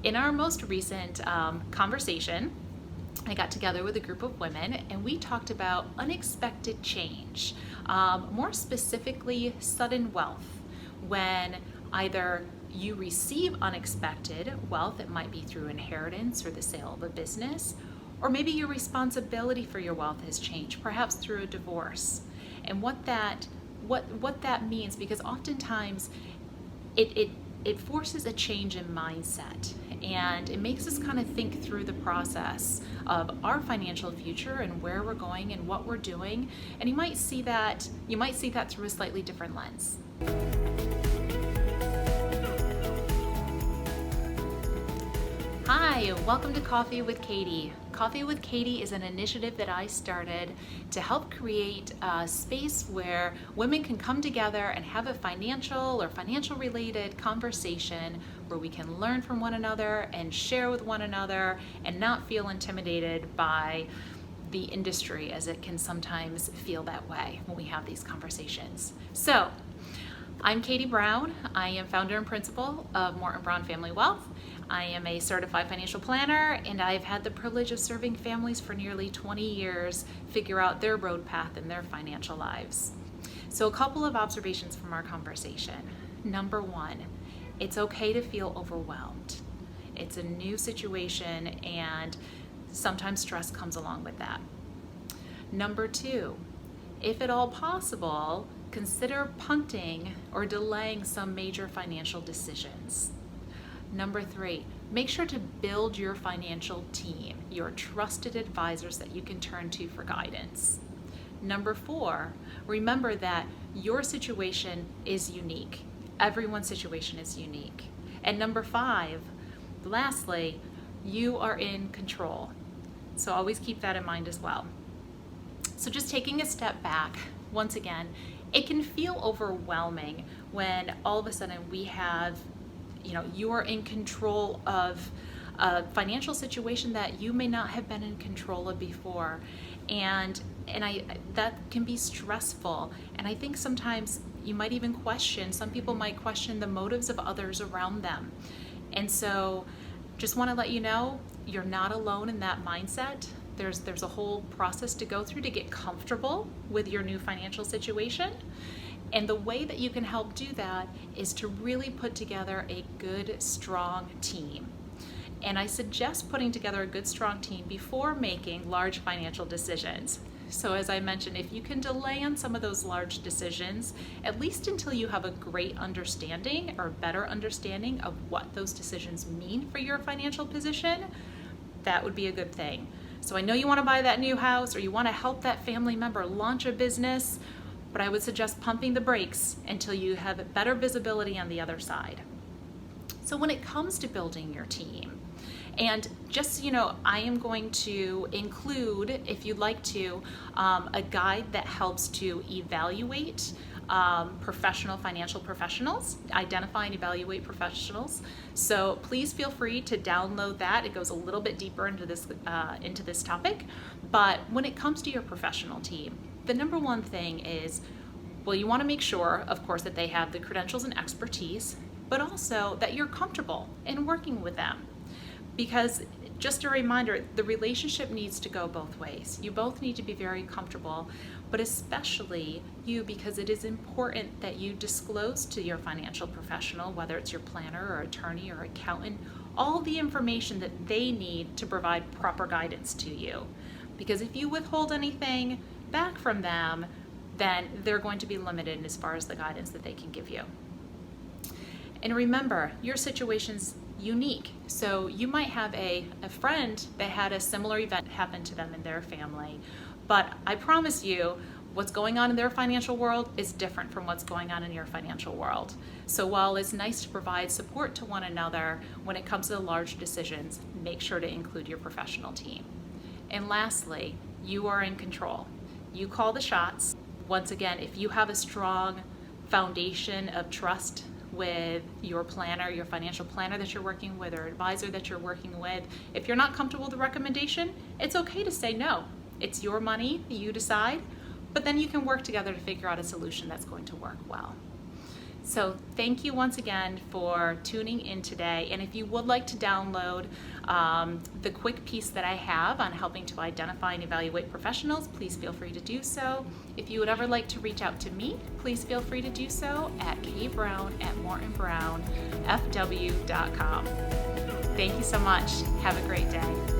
In our most recent conversation, I got together with a group of women and we talked about unexpected change, more specifically sudden wealth, when either you receive unexpected wealth, it might be through inheritance or the sale of a business, or maybe your responsibility for your wealth has changed, perhaps through a divorce. And what that means, because oftentimes it forces a change in mindset, and it makes us kind of think through the process of our financial future and where we're going and what we're doing. And you might see that through a slightly different lens. Hi, welcome to Coffee with Katie. Coffee with Katie is an initiative that I started to help create a space where women can come together and have a financial or financial related conversation where we can learn from one another and share with one another and not feel intimidated by the industry, as it can sometimes feel that way when we have these conversations. So, I'm Katie Brown. I am founder and principal of Morton Family Wealth. I am a certified financial planner, and I've had the privilege of serving families for nearly 20 years figure out their road path in their financial lives. So a couple of observations from our conversation. Number one, it's okay to feel overwhelmed. It's a new situation, and sometimes stress comes along with that. Number two, if at all possible, consider punting or delaying some major financial decisions. Number three, make sure to build your financial team, your trusted advisors that you can turn to for guidance. Number four, remember that your situation is unique. Everyone's situation is unique. And number five, lastly, you are in control. So always keep that in mind as well. So just taking a step back, once again, it can feel overwhelming when all of a sudden we have, you are in control of a financial situation that you may not have been in control of before. And that can be stressful. And I think sometimes you might even some people might question the motives of others around them. And so just want to let you know, you're not alone in that mindset. There's a whole process to go through to get comfortable with your new financial situation. And the way that you can help do that is to really put together a good, strong team. And I suggest putting together a good, strong team before making large financial decisions. So as I mentioned, if you can delay on some of those large decisions, at least until you have a great understanding or better understanding of what those decisions mean for your financial position, that would be a good thing. So I know you want to buy that new house or you want to help that family member launch a business, but I would suggest pumping the brakes until you have better visibility on the other side. So when it comes to building your team, and just so you know, I am going to include, if you'd like to, a guide that helps to evaluate financial professionals, identify and evaluate professionals. So please feel free to download that. It goes a little bit deeper into this topic. But when it comes to your professional team, the number one thing is, well, you want to make sure, of course, that they have the credentials and expertise, but also that you're comfortable in working with them. Because just a reminder, the relationship needs to go both ways. You both need to be very comfortable, but especially you, because it is important that you disclose to your financial professional, whether it's your planner or attorney or accountant, all the information that they need to provide proper guidance to you. Because if you withhold anything back from them, then they're going to be limited as far as the guidance that they can give you. And remember, your situation's unique. So you might have a friend that had a similar event happen to them in their family, but I promise you, what's going on in their financial world is different from what's going on in your financial world. So while it's nice to provide support to one another, when it comes to large decisions, make sure to include your professional team. And lastly, you are in control. You call the shots. Once again, if you have a strong foundation of trust with your planner, your financial planner that you're working with, or advisor that you're working with, if you're not comfortable with the recommendation, it's okay to say no. It's your money, you decide, but then you can work together to figure out a solution that's going to work well. So thank you once again for tuning in today. And if you would like to download the quick piece that I have on helping to identify and evaluate professionals, please feel free to do so. If you would ever like to reach out to me, please feel free to do so at kbrown@mortonbrownfw.com. Thank you so much. Have a great day.